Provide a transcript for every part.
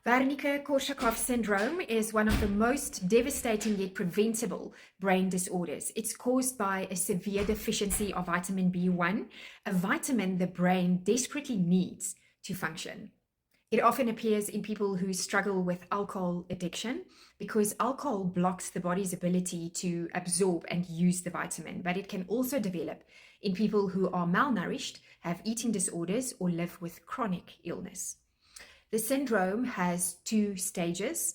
Wernicke-Korsakoff syndrome is one of the most devastating yet preventable brain disorders. It's caused by a severe deficiency of vitamin B1, a vitamin the brain desperately needs to function. It often appears in people who struggle with alcohol addiction because alcohol blocks the body's ability to absorb and use the vitamin, but it can also develop in people who are malnourished, have eating disorders, or live with chronic illness. The syndrome has two stages.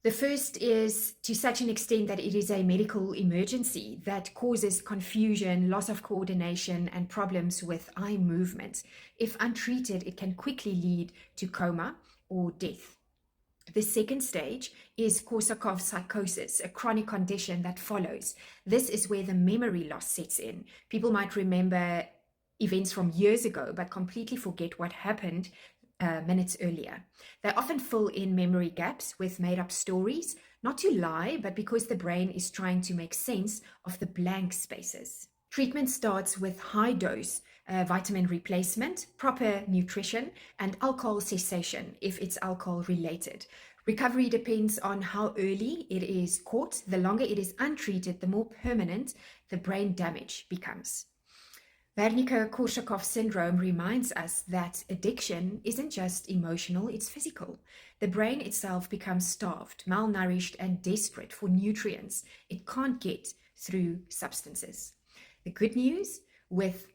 The first is to such an extent that it is a medical emergency that causes confusion, loss of coordination, and problems with eye movement. If untreated, it can quickly lead to coma or death. The second stage is Korsakoff psychosis, a chronic condition that follows. This is where the memory loss sets in. People might remember events from years ago, but completely forget what happened minutes earlier. They often fill in memory gaps with made-up stories, not to lie, but because the brain is trying to make sense of the blank spaces. Treatment starts with high-dose vitamin replacement, proper nutrition, and alcohol cessation if it's alcohol-related. Recovery depends on how early it is caught. The longer it is untreated, the more permanent the brain damage becomes. Wernicke-Korsakoff syndrome reminds us that addiction isn't just emotional, it's physical. The brain itself becomes starved, malnourished, and desperate for nutrients it can't get through substances. The good news, with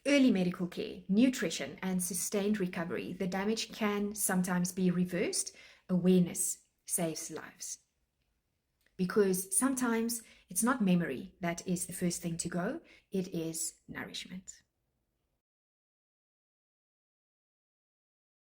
early medical care, nutrition, and sustained recovery, the damage can sometimes be reversed. Awareness saves lives. Because sometimes it's not memory that is the first thing to go, it is nourishment.